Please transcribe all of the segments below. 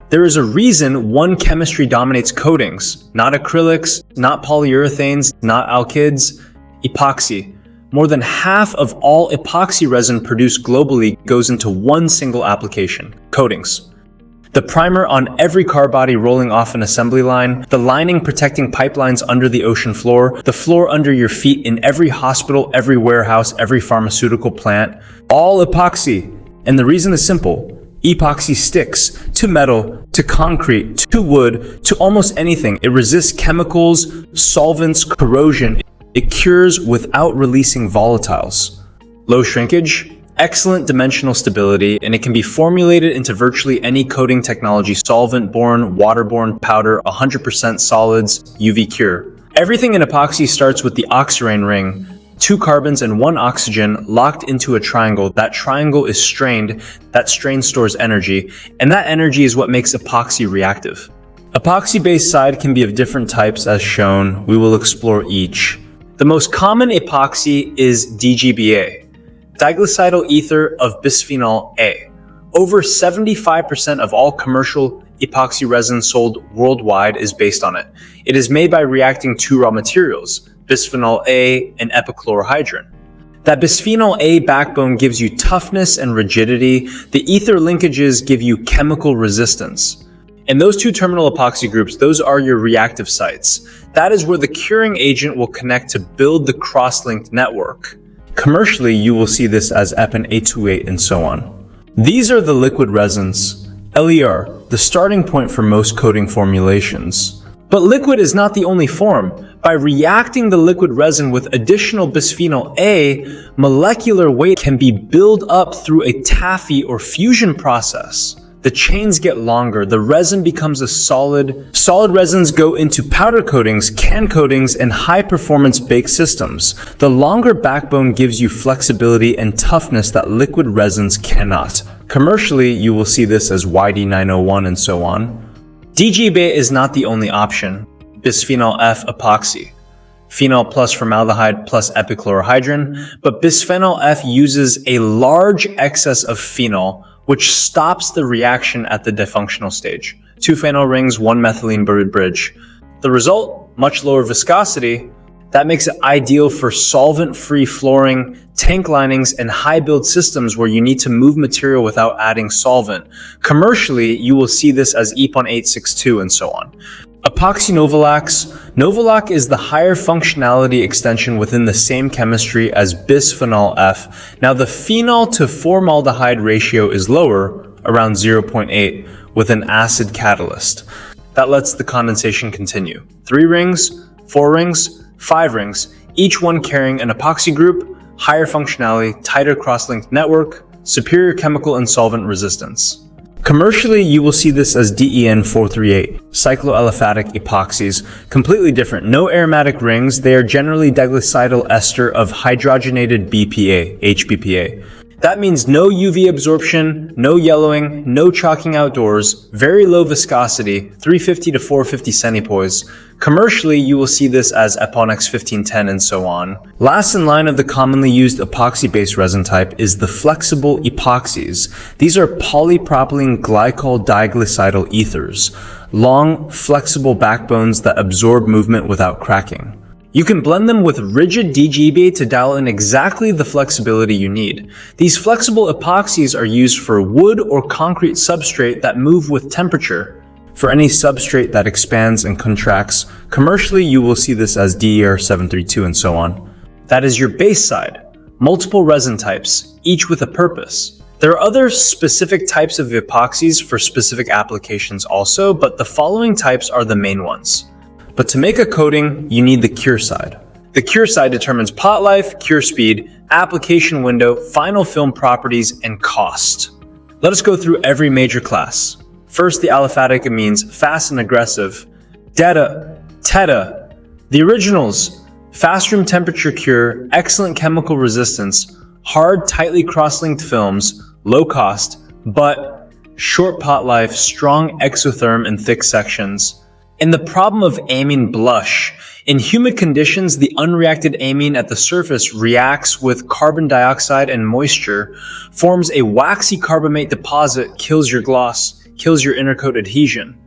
There is a reason one chemistry dominates coatings, not acrylics, not polyurethanes, not alkyds, epoxy. More than half of all epoxy resin produced globally goes into one single application, coatings. The primer on every car body rolling off an assembly line, the lining protecting pipelines under the ocean floor, the floor under your feet in every hospital, every warehouse, every pharmaceutical plant, all epoxy. And the reason is simple. Epoxy sticks to metal, to concrete, to wood, to almost anything. It resists chemicals, solvents, corrosion. It cures without releasing volatiles. Low shrinkage, excellent dimensional stability, and it can be formulated into virtually any coating technology: solvent-borne, waterborne, powder, 100% solids, UV cure. Everything in epoxy starts with the oxirane ring, 2 carbons and 1 oxygen locked into a triangle. That triangle is strained, that strain stores energy, and that energy is what makes epoxy reactive. Epoxy-based side can be of different types as shown. We will explore each. The most common epoxy is DGEBA, diglycidyl ether of bisphenol A. Over 75% of all commercial epoxy resin sold worldwide is based on it. It is made by reacting 2 raw materials, bisphenol A and epichlorohydrin. That bisphenol A backbone gives you toughness and rigidity. The ether linkages give you chemical resistance. And those 2 terminal epoxy groups, those are your reactive sites. That is where the curing agent will connect to build the cross-linked network. Commercially, you will see this as Epin 828 and so on. These are the liquid resins, LER, the starting point for most coating formulations. But liquid is not the only form. By reacting the liquid resin with additional bisphenol A, molecular weight can be built up through a taffy or fusion process. The chains get longer, the resin becomes a solid. Solid resins go into powder coatings, can coatings, and high-performance bake systems. The longer backbone gives you flexibility and toughness that liquid resins cannot. Commercially, you will see this as YD901 and so on. DGEBA is not the only option. Bisphenol F epoxy, phenol plus formaldehyde plus epichlorohydrin, but bisphenol F uses a large excess of phenol, which stops the reaction at the difunctional stage. 2 phenol rings, 1 methylene bridge. The result? Much lower viscosity. That makes it ideal for solvent-free flooring, tank linings, and high-build systems where you need to move material without adding solvent. Commercially, you will see this as Epon 862 and so on. Epoxy Novolacs. Novolac is the higher functionality extension within the same chemistry as bisphenol F. Now the phenol to formaldehyde ratio is lower, around 0.8, with an acid catalyst. That lets the condensation continue. 3 rings, 4 rings, 5 rings, each one carrying an epoxy group, higher functionality, tighter cross-linked network, superior chemical and solvent resistance. Commercially, you will see this as DEN 438, cycloaliphatic epoxies, completely different. No aromatic rings, they are generally diglycidyl ester of hydrogenated BPA, HBPA. That means no UV absorption, no yellowing, no chalking outdoors, very low viscosity, 350 to 450 centipoise. Commercially, you will see this as Eponex 1510 and so on. Last in line of the commonly used epoxy-based resin type is the flexible epoxies. These are polypropylene glycol diglycidyl ethers, long, flexible backbones that absorb movement without cracking. You can blend them with rigid DGEBA to dial in exactly the flexibility you need. These flexible epoxies are used for wood or concrete substrate that move with temperature. For any substrate that expands and contracts, commercially you will see this as DER 732 and so on. That is your base side. Multiple resin types, each with a purpose. There are other specific types of epoxies for specific applications also, but the following types are the main ones. But to make a coating, you need the cure side. The cure side determines pot life, cure speed, application window, final film properties, and cost. Let us go through every major class. First, the aliphatic amines, fast and aggressive. DETA, TETA. The originals, fast room temperature cure, excellent chemical resistance, hard, tightly cross-linked films, low cost, but short pot life, strong exotherm and thick sections. And the problem of amine blush. In humid conditions, the unreacted amine at the surface reacts with carbon dioxide and moisture, forms a waxy carbamate deposit, kills your gloss. kills your intercoat adhesion.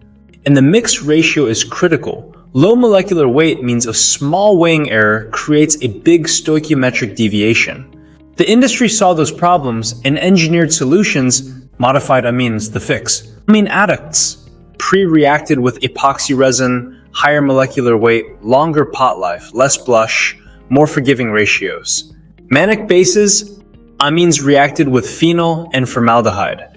And the mix ratio is critical. Low molecular weight means a small weighing error creates a big stoichiometric deviation. The industry saw those problems and engineered solutions, modified amines, the fix. Amine addicts, pre-reacted with epoxy resin, higher molecular weight, longer pot life, less blush, more forgiving ratios. Manic bases, amines reacted with phenol and formaldehyde.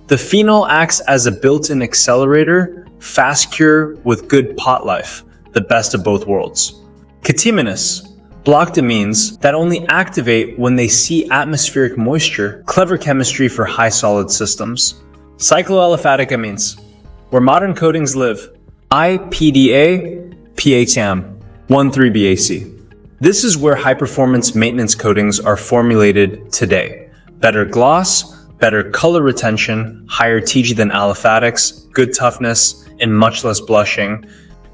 The phenol acts as a built-in accelerator, fast cure with good pot life, the best of both worlds. Cateminous, blocked amines that only activate when they see atmospheric moisture, clever chemistry for high solid systems. Cycloaliphatic amines, where modern coatings live. IPDA, PATAM, 13BAC. This is where high-performance maintenance coatings are formulated today. Better gloss, better color retention, higher TG than aliphatics, good toughness, and much less blushing.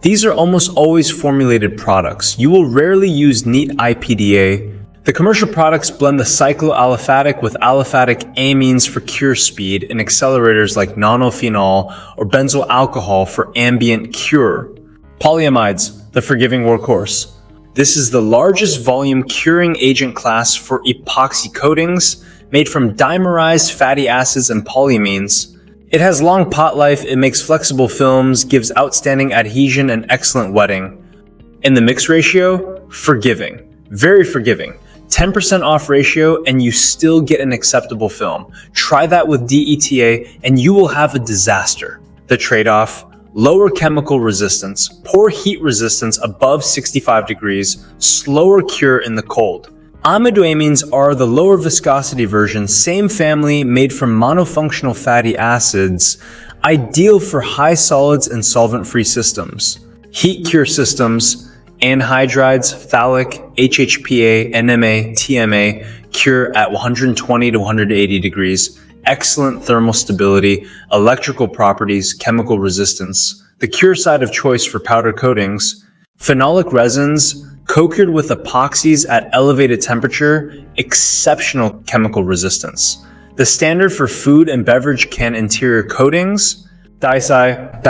These are almost always formulated products. You will rarely use neat IPDA. The commercial products blend the cycloaliphatic with aliphatic amines for cure speed and accelerators like nonylphenol or benzyl alcohol for ambient cure. Polyamides, the forgiving workhorse. This is the largest volume curing agent class for epoxy coatings made from dimerized fatty acids and polyamines. It has long pot life, it makes flexible films, gives outstanding adhesion and excellent wetting. And the mix ratio? Forgiving. Very forgiving. 10% off ratio and you still get an acceptable film. Try that with DETA and you will have a disaster. The trade-off? Lower chemical resistance, poor heat resistance above 65 degrees, slower cure in the cold. Amidoamines are the lower viscosity version, same family, made from monofunctional fatty acids, ideal for high solids and solvent-free systems. Heat cure systems, anhydrides, phthalic, HHPA, NMA, TMA, cure at 120 to 180 degrees, excellent thermal stability, electrical properties, chemical resistance. The cure side of choice for powder coatings, phenolic resins, co-cured with epoxies at elevated temperature, exceptional chemical resistance. The standard for food and beverage can interior coatings, dithiazide,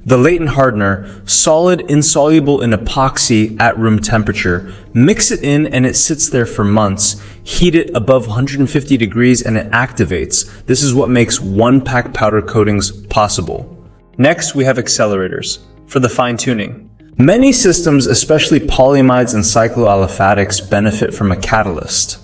the latent hardener, solid, insoluble in epoxy at room temperature. Mix it in and it sits there for months. Heat it above 150 degrees and it activates. This is what makes one-pack powder coatings possible. Next, we have accelerators for the fine-tuning. Many systems, especially polyamides and cycloaliphatics, benefit from a catalyst.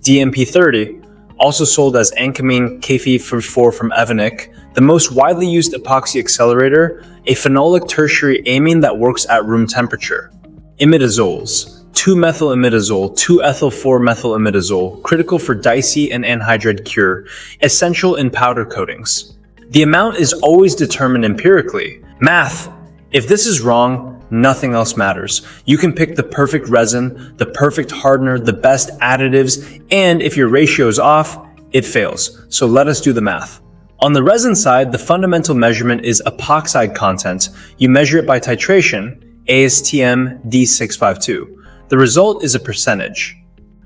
DMP30, also sold as Ancamine K4 from Evonik, the most widely used epoxy accelerator, a phenolic tertiary amine that works at room temperature. Imidazoles, 2-methyl-imidazole, 2-ethyl-4-methyl-imidazole, critical for dicy and anhydride cure, essential in powder coatings. The amount is always determined empirically. Math. If this is wrong, nothing else matters. You can pick the perfect resin, the perfect hardener, the best additives, and if your ratio is off, it fails. So let us do the math. On the resin side, the fundamental measurement is epoxide content. You measure it by titration, ASTM D652. The result is a percentage.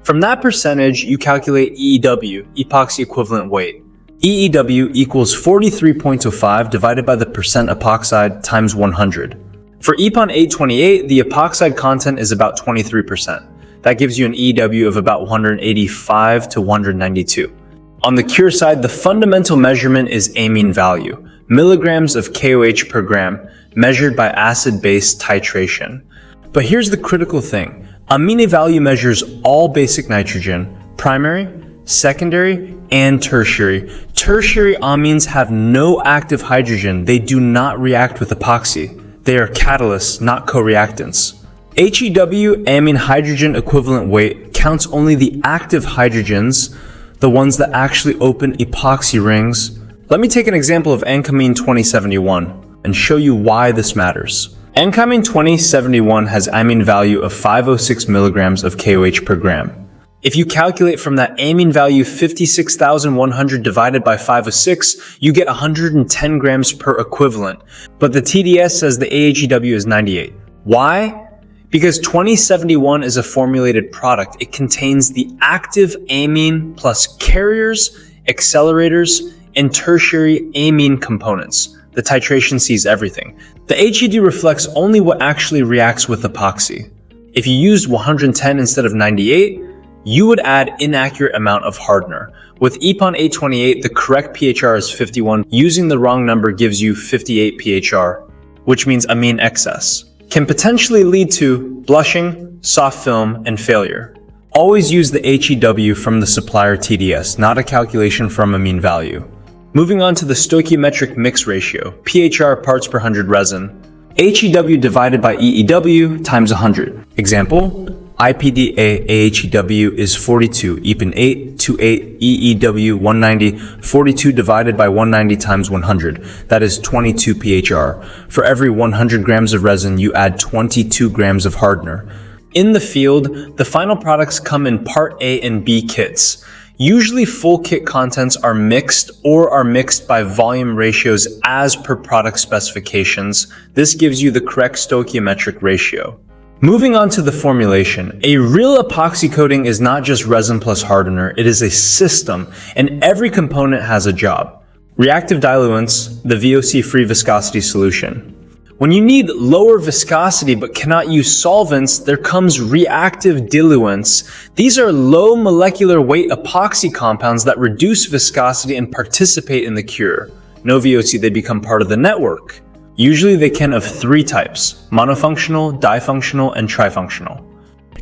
From that percentage, you calculate EEW, epoxy equivalent weight. EEW equals 43.05 divided by the percent epoxide times 100. For EPON 828, the epoxide content is about 23%. That gives you an EEW of about 185 to 192. On the cure side, the fundamental measurement is amine value, milligrams of KOH per gram, measured by acid-base titration. But here's the critical thing. Amine value measures all basic nitrogen, primary, secondary, and tertiary. Tertiary amines have no active hydrogen. They do not react with epoxy. They are catalysts, not co-reactants. AHEW, amine hydrogen equivalent weight, counts only the active hydrogens, the ones that actually open epoxy rings. Let me take an example of Ancamine 2071 and show you why this matters. Ancamine 2071 has amine value of 506 milligrams of KOH per gram. If you calculate from that amine value 56,100 divided by 506, you get 110 grams per equivalent. But the TDS says the AHEW is 98. Why? Because 2071 is a formulated product. It contains the active amine plus carriers, accelerators, and tertiary amine components. The titration sees everything. The HED reflects only what actually reacts with epoxy. If you used 110 instead of 98, you would add inaccurate amount of hardener. With EPON 828, the correct PHR is 51. Using the wrong number gives you 58 PHR, which means amine excess. Can potentially lead to blushing, soft film, and failure. Always use the AHEW from the supplier TDS, not a calculation from a mean value. Moving on to the stoichiometric mix ratio, PHR parts per 100 resin. AHEW divided by EEW times 100. Example, IPDA AHEW is 42, EPON 828, EEW 190, 42 divided by 190 times 100. That is 22 PHR. For every 100 grams of resin, you add 22 grams of hardener. In the field, the final products come in Part A and B kits. Usually full kit contents are mixed or are mixed by volume ratios as per product specifications. This gives you the correct stoichiometric ratio. Moving on to the formulation. A real epoxy coating is not just resin plus hardener, it is a system, and every component has a job. Reactive diluents, the VOC-free viscosity solution. When you need lower viscosity but cannot use solvents, there comes reactive diluents. These are low molecular weight epoxy compounds that reduce viscosity and participate in the cure. No VOC, they become part of the network. Usually they can of three types: monofunctional, difunctional, and trifunctional.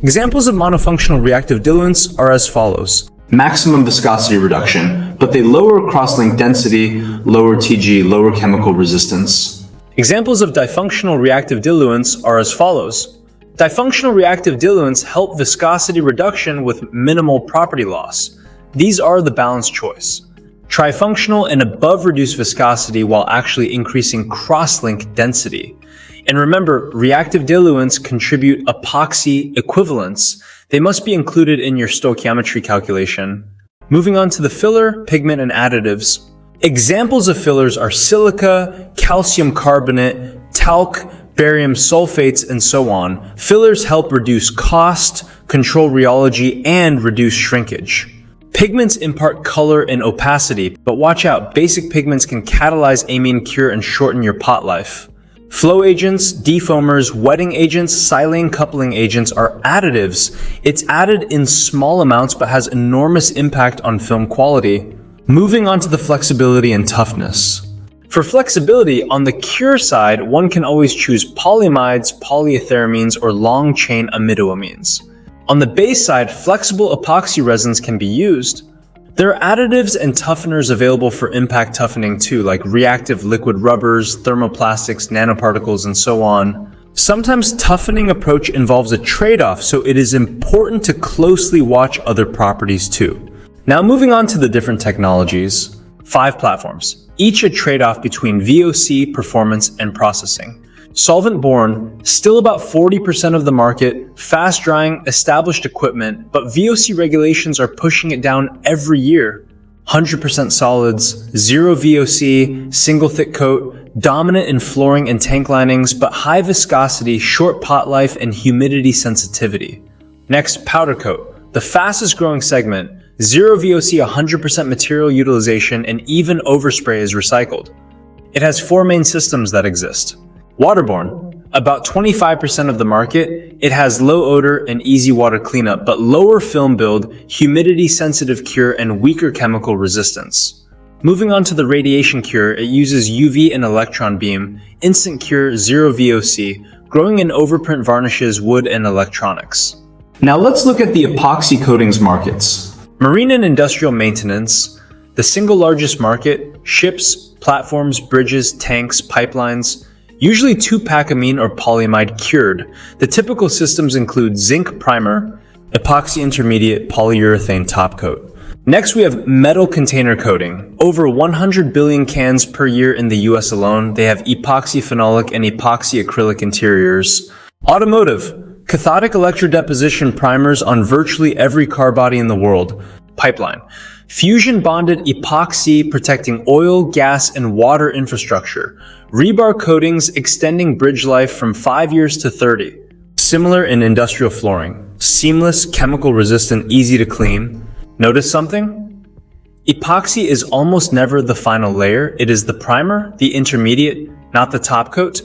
Examples of monofunctional reactive diluents are as follows. Maximum viscosity reduction, but they lower cross-link density, lower TG, lower chemical resistance. Examples of difunctional reactive diluents are as follows. Difunctional reactive diluents help viscosity reduction with minimal property loss. These are the balanced choice. Trifunctional and above reduced viscosity while actually increasing cross-link density. And remember, reactive diluents contribute epoxy equivalents. They must be included in your stoichiometry calculation. Moving on to the filler, pigment, and additives. Examples of fillers are silica, calcium carbonate, talc, barium sulfates, and so on. Fillers help reduce cost, control rheology, and reduce shrinkage. Pigments impart color and opacity, but watch out, basic pigments can catalyze amine cure and shorten your pot life. Flow agents, defoamers, wetting agents, silane coupling agents are additives. It's added in small amounts but has enormous impact on film quality. Moving on to the flexibility and toughness. For flexibility, on the cure side, one can always choose polyamides, polyethyramines, or long-chain amidoamines. On the base side, flexible epoxy resins can be used. There are additives and tougheners available for impact toughening too, like reactive liquid rubbers, thermoplastics, nanoparticles, and so on. Sometimes toughening approach involves a trade-off, so it is important to closely watch other properties too. Now moving on to the different technologies. 5 platforms, each a trade-off between VOC, performance, and processing. Solvent-borne, still about 40% of the market, fast-drying, established equipment, but VOC regulations are pushing it down every year. 100% solids, zero VOC, single thick coat, dominant in flooring and tank linings, but high viscosity, short pot life, and humidity sensitivity. Next, powder coat, the fastest growing segment. Zero VOC, 100% material utilization, and even overspray is recycled. It has 4 main systems that exist. Waterborne, about 25% of the market. It has low odor and easy water cleanup, but lower film build, humidity sensitive cure, and weaker chemical resistance. Moving on to the radiation cure, it uses UV and electron beam, instant cure, zero VOC, growing in overprint varnishes, wood, and electronics. Now let's look at the epoxy coatings markets. Marine and industrial maintenance, the single largest market, ships, platforms, bridges, tanks, pipelines, usually 2-pack amine or polyamide cured. The typical systems include zinc primer, epoxy intermediate, polyurethane top coat. Next we have metal container coating. Over 100 billion cans per year in the US alone. They have epoxy phenolic and epoxy acrylic interiors. Automotive. Cathodic electrodeposition primers on virtually every car body in the world. Pipeline. Fusion bonded epoxy protecting oil, gas, and water infrastructure. Rebar coatings extending bridge life from 5 years to 30. Similar in industrial flooring. Seamless, chemical resistant, easy to clean. Notice something? Epoxy is almost never the final layer. It is the primer, the intermediate, not the top coat.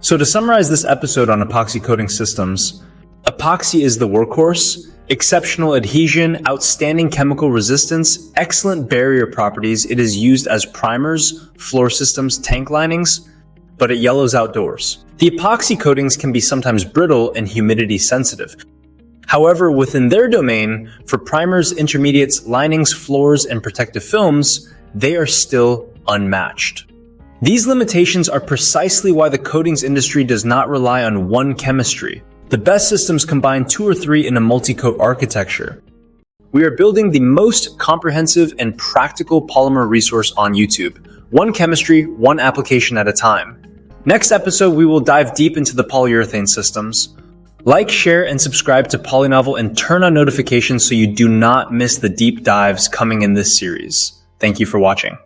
So to summarize this episode on epoxy coating systems, epoxy is the workhorse, exceptional adhesion, outstanding chemical resistance, excellent barrier properties. It is used as primers, floor systems, tank linings, but it yellows outdoors. The epoxy coatings can be sometimes brittle and humidity sensitive. However, within their domain, for primers, intermediates, linings, floors, and protective films, they are still unmatched. These limitations are precisely why the coatings industry does not rely on one chemistry. The best systems combine 2 or 3 in a multi-coat architecture. We are building the most comprehensive and practical polymer resource on YouTube. One chemistry, one application at a time. Next episode, we will dive deep into the polyurethane systems. Like, share, and subscribe to PolyNovel and turn on notifications so you do not miss the deep dives coming in this series. Thank you for watching.